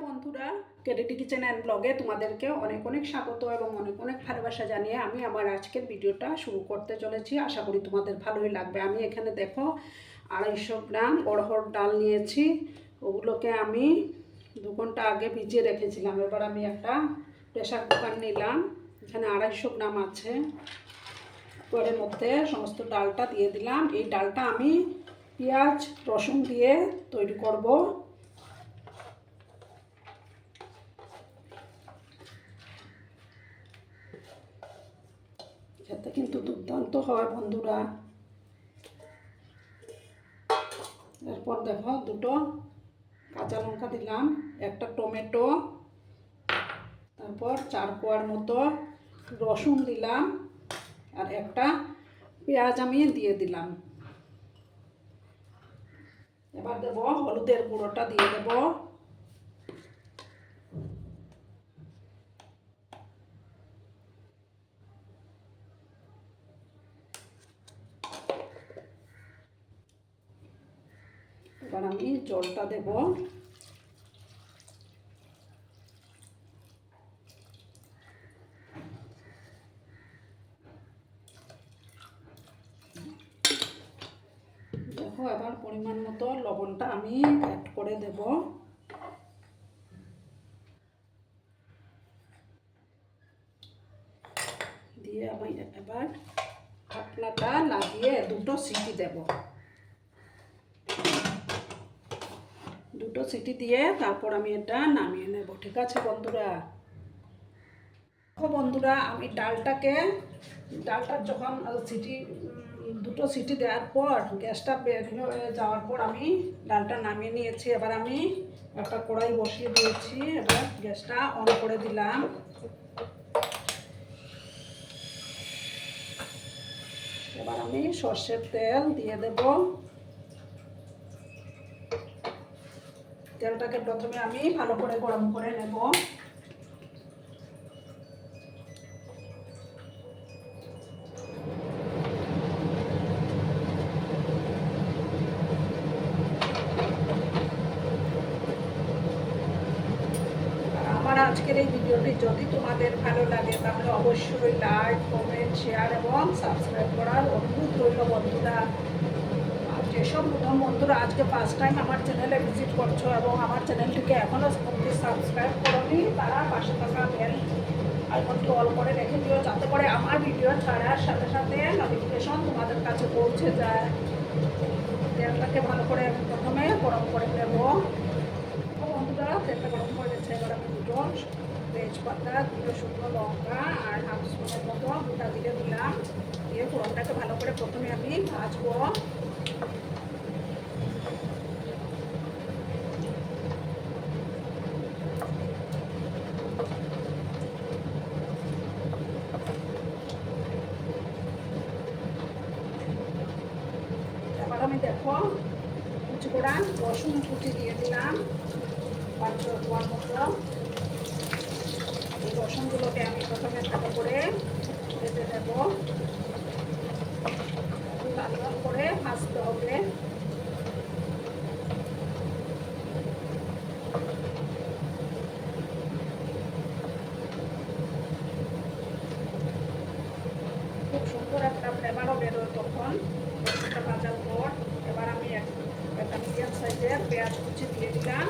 বন্ধুরা, কেডিটি kitchen and ব্লগে তোমাদেরকে অনেক অনেক স্বাগত এবং অনেক অনেক ভালোবাসা জানিয়ে আমি আমার আজকের ভিডিওটা শুরু করতে চলেছি। আশা করি তোমাদের ভালোই লাগবে। আমি এখানে দেখো 250 গ্রাম অড়হর ডাল নিয়েছি। ওগুলোকে আমি 2 ঘন্টা আগে ভিজিয়ে রেখেছিলাম। এবার আমি একটা প্রেসার কুকার নিলাম। এখানে 250 গ্রাম আছে। এর মধ্যে সমস্ত ডালটা দিয়ে দিলাম। এই ডালটা আমি পেঁয়াজ রসুন দিয়ে তৈরি করব। খেতে কিন্তু দুর্দান্ত হয় বন্ধুরা। এরপর দেখো 2টো কাঁচা লঙ্কা দিলাম, একটা টমেটো, তারপর 4 কোয়ার মতো রসুন দিলাম, আর একটা পেঁয়াজ আমি দিয়ে দিলাম। এবার দেব হলুদের গুঁড়োটা দিয়ে দেব। এবার আমি জলটা দেব। দেখো এবার পরিমাণ মতো লবণটা আমি অ্যাড করে দেব। দিয়ে আমি এবার ঢাকনাটা লাগিয়ে 2টো সিটি দেব। 2টো সিটি দিয়ে তারপর আমি এটা নামিয়ে নেব। ঠিক আছে বন্ধুরা? বন্ধুরা, আমি ডালটার যখন 2টো সিটি দেওয়ার পর গ্যাসটা বের হয়ে যাওয়ার পর আমি ডালটা নামিয়ে নিয়েছি। এবার আমি একটা কড়াই বসিয়ে দিয়েছি। এবার গ্যাসটা অন করে দিলাম। এবার আমি সর্ষের তেল দিয়ে দেব। তেলটাকে প্রথমে আমি ভালো করে গরম করে নেব। আজকের এই ভিডিওটি যদি তোমাদের ভালো লাগে তাহলে অবশ্যই লাইক, কমেন্ট, শেয়ার এবং সাবস্ক্রাইব করার অনুরোধ রইল বন্ধুরা। আর যেসব নতুন বন্ধুরা আজকে ফার্স্ট টাইম আমার চ্যানেলে ভিজিট করছো এবং আমার চ্যানেলটিকে এখনও সাবস্ক্রাইব করোনি, তারা পাশে থাকা বেল আইকনটি অল করে রেখে দিও, যাতে করে আমার ভিডিও ছাড়ার সাথে সাথে নোটিফিকেশন তোমাদের কাছে পৌঁছে যায়। তেলটাকে ভালো করে আমি প্রথমে গরম করে নেব। বন্ধুরা, তেলটা গরম করে গেছে। এবার আমি 2টো তেজপাতা, 2টো শুকনো লঙ্কা আর হাফ স্পুনের মতো গোটা জিরে দিলাম। দিয়ে ফোড়নটাকে ভালো করে প্রথমে আমি ভাজবো। এবার আমি দেখো কুচি করা রসুন কুচি দিয়ে দিলাম 5-6 কোয়ার মতো। এই রসুনগুলোকে আমি প্রথমে ভালো করে ভেজে নেব। লাল লাল করে ভাজতে হবে। খুব সুন্দর একটা ফ্লেভারও বেরোয় তখন রসুনটা ভাজার পর। এবার আমি একটা মিডিয়াম সাইজের পেঁয়াজ কুচি দিয়ে দিলাম।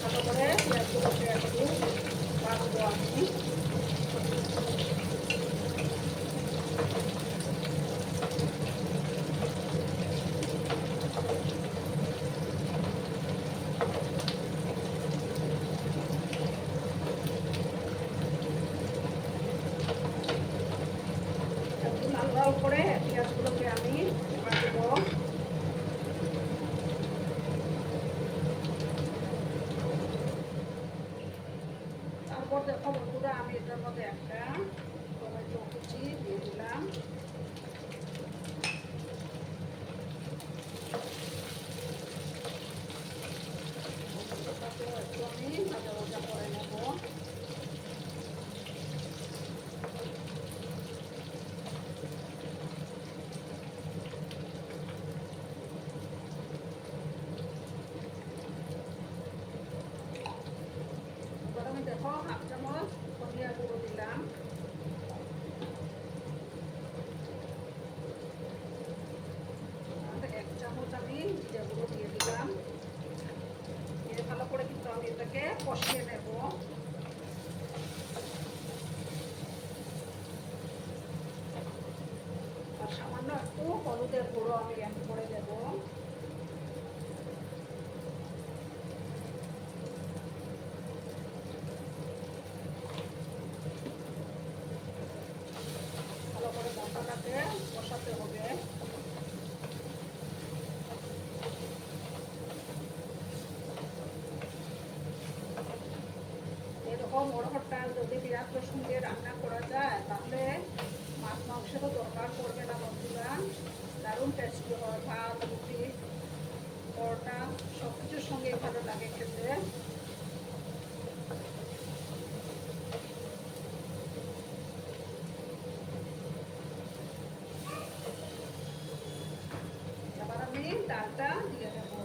ভালো করে পেঁয়াজগুলোকে একটু ভাজবো আমি। একটু লাল লাল করে পেঁয়াজগুলোকে আমি ভাজবো। তারপর দেখো বন্ধুরা, আমি এটার মধ্যে একটা টমেটো কুচি দিয়ে দিলাম। একটু আমি ভাজা ভাজা করে নেব। এটাকে কষিয়ে নেব। আর সামান্য একটু হলুদের গুঁড়ো আমি অ্যাড করে দেব। ভালো করে মশলাটাকে কষাতে হবে। এরকম অড়হর ডাল যদি পেঁয়াজ রসুন দিয়ে রান্না করা যায় তাহলে মাছ মাংসেরও দরকার পড়বে না বন্ধুরা। দারুণ টেস্টি হয়, ভাত রুটি পরোটা সব কিছুর সঙ্গে ভালো লাগে খেতে। এবার আমি ডালটা দিয়ে দেবো।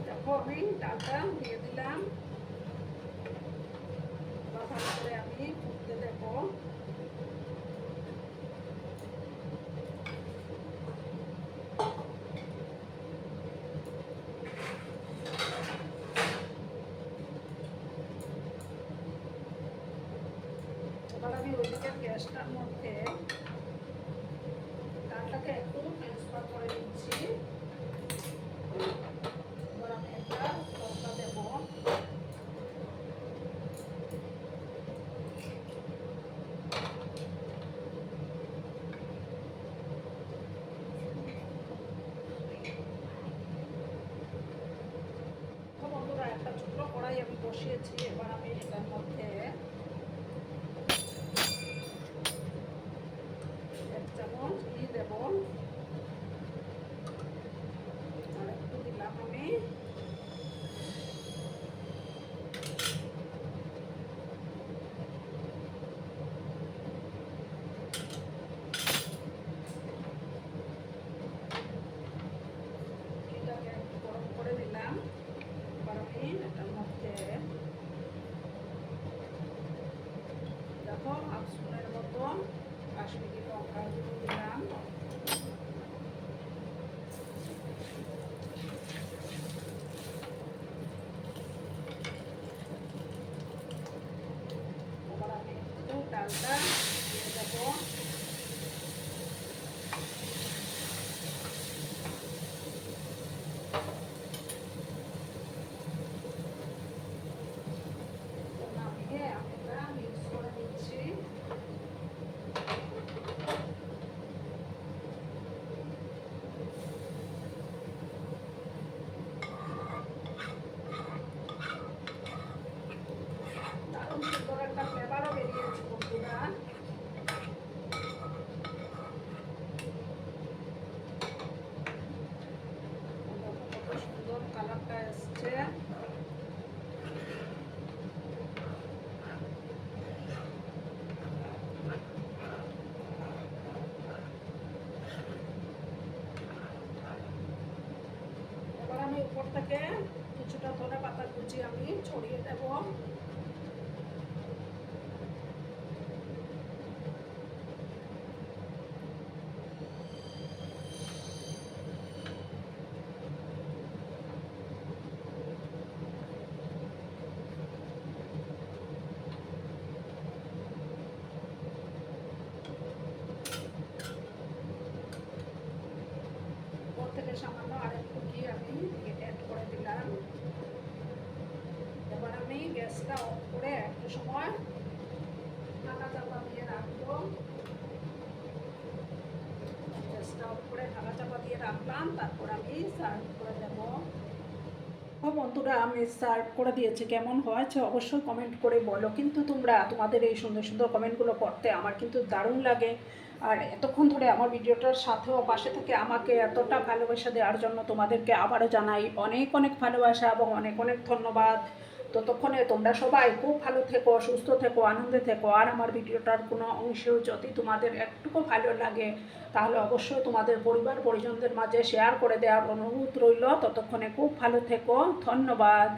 দেখো আমি ডালটা দিয়ে দিলাম। এবার ভালো করে আমি ফুটতে দেবো। এবার আমি ওইদিকে গ্যাসটার মধ্যে ডালটাকে একটু ট্রান্সফার করে দিচ্ছি। এবার আমি একটা তড়কা দেবো। বন্ধুরা একটা ছোট কড়াই আমি বসিয়েছি। এবার আমি এটার মধ্যে 1 চামচ ঘি দেব। আর একটু দিলাম আমি ঘিটাকে একটু গরম করে দিলাম। এবার আমি এটার মধ্যে দেখো 1/2 স্পুনের মতো কাশ্মীরি লঙ্কা গুঁড়ো দিলাম। এবার আমি একটু ডালটা দিয়ে দেবো। নামিয়ে আমি এটা মিক্স করে দিচ্ছি। দারুণ সুন্দর একটা ফ্লেভারও বেরিয়েছে বন্ধুরা। কত সুন্দর কালারটা এসছে। এবার আমি উপর থেকে কিছুটা ধনেপাতা কুচি আমি ছড়িয়ে দেব। উপর থেকে সামান্য আরেকটু ঘি আমি অ্যাড করে দিলাম। এবার আমি গ্যাসটা অফ করে একটু সময় ঢাকা চাপা দিয়ে রাখবো। গ্যাসটা অফ করে ঢাকা চাপা দিয়ে রাখলাম। তারপর আমি সার্ভ করে দেবো। বন্ধুরা আমি সার্ভ করে দিয়েছি। কেমন হয়েছে অবশ্যই কমেন্ট করে বলো। কিন্তু তোমরা তোমাদের এই সুন্দর সুন্দর কমেন্টগুলো পড়তে আমার কিন্তু দারুণ লাগে। আর এতক্ষণ ধরে আমার ভিডিওটার সাথেও পাশে থেকে আমাকে এতটা ভালোবাসা দেওয়ার জন্য তোমাদেরকে আবারও জানাই অনেক অনেক ভালোবাসা এবং অনেক অনেক ধন্যবাদ। ততক্ষণে তোমরা সবাই খুব ভালো থেকো, সুস্থ থেকো, আনন্দে থেকো। আর আমার ভিডিওটার কোনো অংশেও যদি তোমাদের একটুকু ভালো লাগে তাহলে অবশ্যই তোমাদের পরিবার পরিজনদের মাঝে শেয়ার করে দেওয়ার অনুরোধ রইল। ততক্ষণে খুব ভালো থেকো, ধন্যবাদ।